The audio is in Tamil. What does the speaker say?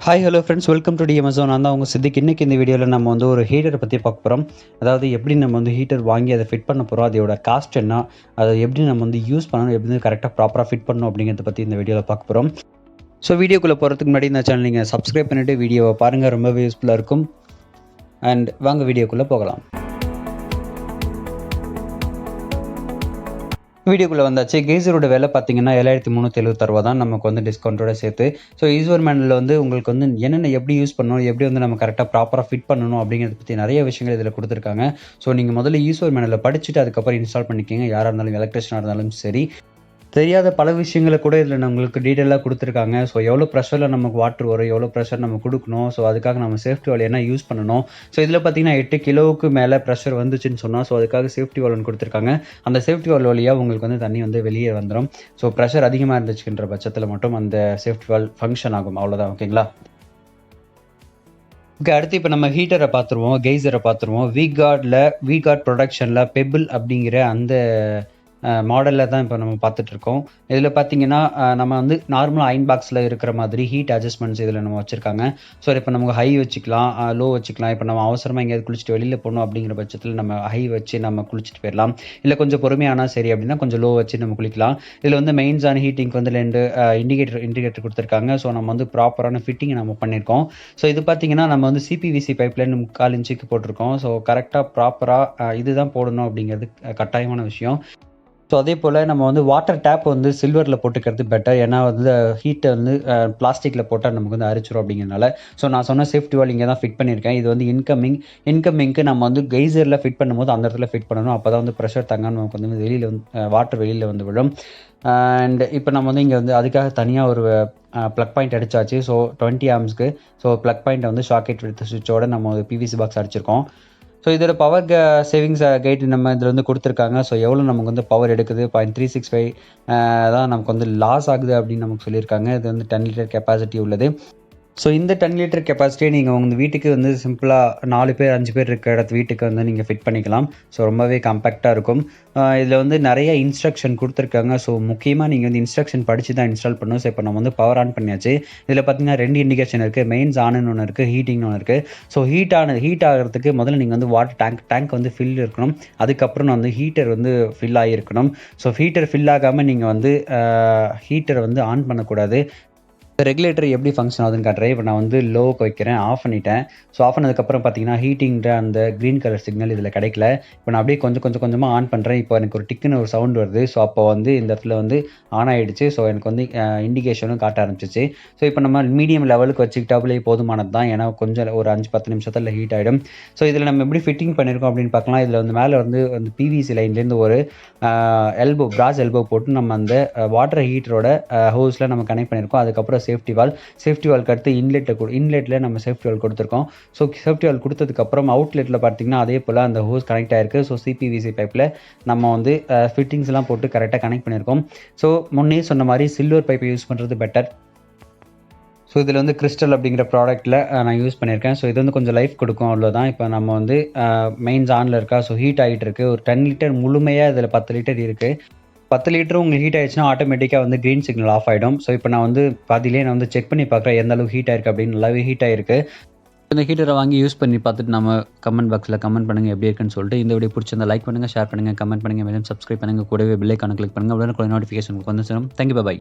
Hi hello friends, welcome to Amazon. நான் தான் உங்கள் சித்திக். இன்றைக்கி இந்த வீடியோவில் நம்ம வந்து ஒரு ஹீட்டரை பற்றி பார்க்க போகிறோம். அதாவது எப்படி நம்ம வந்து ஹீட்டர் வாங்கி அதை ஃபிட் பண்ண போகிறோம், அதோட காஸ்ட் என்ன, அதை எப்படி நம்ம வந்து யூஸ் பண்ணணும், எப்படி கரெக்டாக ப்ராப்பராக ஃபிட் பண்ணணும் அப்படிங்கிறத பற்றி இந்த வீடியோவில் பார்க்க போகிறோம். ஸோ வீடியோக்குள்ளே போகிறதுக்கு முன்னாடி இந்த சேனல் நீங்கள் சப்ஸ்கிரைப் பண்ணிவிட்டு வீடியோவை பாருங்கள், ரொம்பவே யூஸ்ஃபுல்லாக இருக்கும். அண்ட் வாங்க வீடியோக்குள்ளே போகலாம். வீடியோக்குள்ளே வந்தாச்சு. கெய்சரோட விலை பார்த்தீங்கன்னா 7376 தான் நமக்கு வந்து டிஸ்கவுண்ட்டோட சேர்த்து. ஸோ ஈஸ்வர் மேனில் வந்து உங்களுக்கு வந்து என்னென்ன எப்படி யூஸ் பண்ணணும், எப்படி வந்து நம்ம கரெக்டாக ப்ராப்பராக ஃபிட் பண்ணணும் அப்படிங்கிறத பற்றி நிறைய விஷயங்கள் இதில் கொடுத்துருக்காங்க. ஸோ நீங்கள் முதல்ல ஈஸ்வர் மேனில் படிச்சுட்டு அதுக்கப்புறம் இன்ஸ்டால் பண்ணிக்கோங்க. யாராக இருந்தாலும், எலக்ட்ரிஷனாக இருந்தாலும் சரி. தெரியாத பல விஷயங்களை கூட இதில் நம்மளுக்கு டீட்டெயிலாக கொடுத்துருக்காங்க. ஸோ எவ்வளோ ப்ரெஷரில் நமக்கு வாட்டர் வரும், எவ்வளோ ப்ரெஷர் நம்ம கொடுக்கணும், ஸோ அதுக்காக நம்ம சேஃப்டி வால் என்ன யூஸ் பண்ணணும். ஸோ இதில் பார்த்தீங்கன்னா 8 கிலோவுக்கு மேலே ப்ரெஷர் வந்துச்சுன்னு சொன்னால், ஸோ அதுக்காக சேஃப்டி வால் கொடுத்துருக்காங்க. அந்த சேஃப்டி வால் வழியாக உங்களுக்கு வந்து தண்ணி வந்து வெளியே வந்துடும். ஸோ ப்ரெஷர் அதிகமாக இருந்துச்சுன்ற பட்சத்தில் மட்டும் அந்த சேஃப்டி வால் ஃபங்க்ஷன் ஆகும், அவ்வளோதான். ஓகேங்களா? ஓகே, அடுத்து இப்போ நம்ம ஹீட்டரை பார்த்துருவோம், கெய்சரை பார்த்துருவோம். விகார்ட் ப்ரொடக்ஷனில் பெபிள் அப்படிங்கிற அந்த மாடலில் தான் இப்போ நம்ம பார்த்துட்ருக்கோம். இதில் பார்த்தீங்கன்னா நம்ம வந்து நார்மலாக அயன் பாக்ஸில் இருக்கிற மாதிரி ஹீட் அட்ஜஸ்ட்மெண்ட்ஸ் இதில் நம்ம வச்சுருக்காங்க. ஸோ இப்போ நமக்கு ஹை வச்சுக்கலாம், லோ வச்சுக்கலாம். இப்போ நம்ம அவசரமாக எங்கேயாவது குளிச்சுட்டு வெளியில் போகணும் அப்படிங்கிற பட்சத்தில் நம்ம ஹை வச்சு நம்ம குளிச்சுட்டு போயிடலாம். இல்லை கொஞ்சம் பொறுமையானா சரி அப்படின்னா கொஞ்சம் லோ வச்சு நம்ம குளிக்கலாம். இதில் வந்து மெயின்ஸான ஹீட்டிங்க்கு வந்து 2 இண்டிகேட்டர் கொடுத்துருக்காங்க. ஸோ நம்ம வந்து ப்ராப்பரான ஃபிட்டிங் நம்ம பண்ணியிருக்கோம். ஸோ இது பார்த்தீங்கன்னா நம்ம வந்து சிபிவிசி பைப்லைன் 4 இன்ச்சுக்கு போட்டிருக்கோம். ஸோ கரெக்டாக ப்ராப்பராக இதுதான் போடணும் அப்படிங்கிறது கட்டாயமான விஷயம். ஸோ அதே போல் நம்ம வந்து வாட்டர் டேப் வந்து சில்வரில் போட்டுக்கிறது பெட்டர். ஏன்னா வந்து ஹீட்டை வந்து பிளாஸ்டிக்கில் போட்டால் நமக்கு வந்து அரிச்சிடும் அப்படிங்கிறனால. ஸோ நான் சொன்ன சேஃப்டி வால் இங்கே தான் ஃபிட் பண்ணியிருக்கேன். இது வந்து இன்கமிங்க்கு நம்ம வந்து கெய்சரில் ஃபிட் பண்ணும்போது அந்த இடத்துல ஃபிட் பண்ணணும். அப்போ தான் வந்து ப்ரெஷர் தங்காமல் நமக்கு வந்து வெளியில் வந்து வாட்டர் வெளியில் வந்து விடும். அண்ட் இப்போ நம்ம வந்து இங்கே வந்து அதுக்காக தனியாக ஒரு ப்ளக் பாயிண்ட் அடிச்சாச்சு. ஸோ 20 ஆம்ஸ்க்கு. ஸோ ப்ளக் பாயிண்ட்டை வந்து ஷாக்கெட் வித் சுவிட்சோட நம்ம பிவிசி பாக்ஸ் அடிச்சிருக்கோம். ஸோ இதோட பவர் சேவிங்ஸ் கைட் நம்ம இதில் வந்து கொடுத்துருக்காங்க. ஸோ எவ்வளோ நமக்கு வந்து பவர் எடுக்குது, 0.365 தான் நமக்கு வந்து லாஸ் ஆகுது அப்படின்னு நமக்கு சொல்லியிருக்காங்க. இது வந்து 10 லிட்டர் கெப்பாசிட்டி உள்ளது. ஸோ இந்த 10 லிட்டர் கெப்பாசிட்டியை நீங்கள் உங்கள் வீட்டுக்கு வந்து சிம்பிளாக 4 பேர் 5 பேர் இருக்கிற இடத்து வீட்டுக்கு வந்து நீங்கள் ஃபிட் பண்ணிக்கலாம். ஸோ ரொம்பவே காம்பேக்டாக இருக்கும். இதில் வந்து நிறைய இன்ஸ்ட்ரக்ஷன் கொடுத்துருக்காங்க. ஸோ முக்கியமாக நீங்கள் வந்து இன்ஸ்ட்ரக்ஷன் படித்து தான் இன்ஸ்டால் பண்ணணும். ஸோ இப்போ நம்ம வந்து பவர் ஆன் பண்ணியாச்சு. இதில் பார்த்தீங்கன்னா 2 இண்டிகேஷன் இருக்குது. மெயின்ஸ் ஆனுன்னு ஒன்று இருக்குது, ஹீட்டிங்னு ஒன்று இருக்குது. ஸோ ஹீட் ஆகிறதுக்கு முதல்ல நீங்கள் வந்து வாட்டர் டேங்க் வந்து ஃபில் இருக்கணும். அதுக்கப்புறம் வந்து ஹீட்டர் வந்து ஃபில் ஆகியிருக்கணும். ஸோ ஹீட்டர் ஃபில் ஆகாமல் நீங்கள் வந்து ஹீட்டரை வந்து ஆன் பண்ணக்கூடாது. ரெகுலேட்டர் எப்படி ஃபங்க்ஷன் ஆகுதுன்னு காட்டுறேன். இப்போ நான் வந்து லோவுக்கு வைக்கிறேன், ஆஃப் பண்ணிட்டேன். ஸோ ஆஃப் பண்ணதுக்கப்புறம் பார்த்தீங்கன்னா ஹீட்டிங்கிற அந்த க்ரீன் கலர் சிக்னல் இதில் கிடைக்கல. இப்போ நான் அப்படியே கொஞ்சமாக ஆன் பண்ணுறேன். இப்போ எனக்கு ஒரு டிக்குன்னு ஒரு சவுண்ட் வருது. ஸோ அப்போ வந்து இந்த இடத்துல வந்து ஆன் ஆகிடுச்சு. ஸோ எனக்கு வந்து இண்டிகேஷனும் காட்ட ஆரம்பிச்சிச்சு. ஸோ இப்போ நம்ம மீடியம் லெவலுக்கு வச்சுக்கிட்டாலே போதுமானது தான். ஏன்னா கொஞ்சம் ஒரு 5-10 நிமிஷத்தில் ஹீட் ஆகிடும். ஸோ இதில் நம்ம எப்படி ஃபிட்டிங் பண்ணியிருக்கோம் அப்படின்னு பார்க்கலாம். இதில் வந்து மேலே வந்து அந்த பிவிசி லைன்லேருந்து ஒரு பிராஸ் எல்போ போட்டு நம்ம அந்த வாட்டர் ஹீட்டரோட ஹோஸில் நம்ம கனெக்ட் பண்ணியிருக்கோம். அதுக்கப்புறம் சேஃப்டி வால்க்கு அடுத்து இன்லெட்டில் நம்ம சேஃப்டி வால் கொடுத்துருக்கோம். ஸோ சேஃப்டி வால் கொடுத்ததுக்கப்புறம் அவுட்லெட்டில் பார்த்தீங்கன்னா அதே போல் அந்த ஹோஸ் கனெக்ட் ஆகிருக்கு. ஸோ சிபிவிசி பைப்பில் நம்ம வந்து ஃபிட்டிங்ஸ்லாம் போட்டு கரெக்டாக கனெக்ட் பண்ணியிருக்கோம். ஸோ முன்னே சொன்ன மாதிரி சில்வர் பைப்பை யூஸ் பண்ணுறது பெட்டர். ஸோ இதில் வந்து கிறிஸ்டல் அப்படிங்கிற ப்ராடக்ட்டில் நான் யூஸ் பண்ணியிருக்கேன். ஸோ இது வந்து கொஞ்சம் லைஃப் கொடுக்கும், அவ்வளோதான். இப்போ நம்ம வந்து மெயின்ஸ் ஆனில் இருக்கா, ஸோ ஹீட் ஆகிட்டு இருக்குது. ஒரு 10 லிட்டர் முழுமையாக இதில் 10 லிட்டர் இருக்குது. 10 லிட்டரும் உங்களுக்கு ஹீட் ஆகிடுச்சுன்னா ஆட்டோமேட்டிக்காக வந்து க்ரீன் சிக்னல் ஆஃப் ஆகிடும். ஸோ இப்போ நான் வந்து பாதியிலே நான் வந்து செக் பண்ணி பார்க்குறேன் எந்த அளவுக்கு ஹீட் ஆயிருக்கு அப்படின்னு. நல்லாவே ஹீட் ஆகிருக்கு. இந்த ஹீட்டரை வாங்கி யூஸ் பண்ணி பார்த்துட்டு நம்ம கமெண்ட் பாக்ஸில் கமெண்ட் பண்ணுங்கள் எப்படி இருக்குன்னு சொல்லிட்டு. இந்த வீடியோ பிடிச்சிருந்தா லைக் பண்ணுங்கள், ஷேர் பண்ணுங்கள், கமெண்ட் பண்ணுங்கள், மேலும் சப்ஸ்கிரைப் பண்ணுங்கள். கூடவே பெல் ஐகானை கிளிக் பண்ணுங்கள். உடனே நோட்டிஃபிகேஷன் வந்து சேரும். Thank you, by.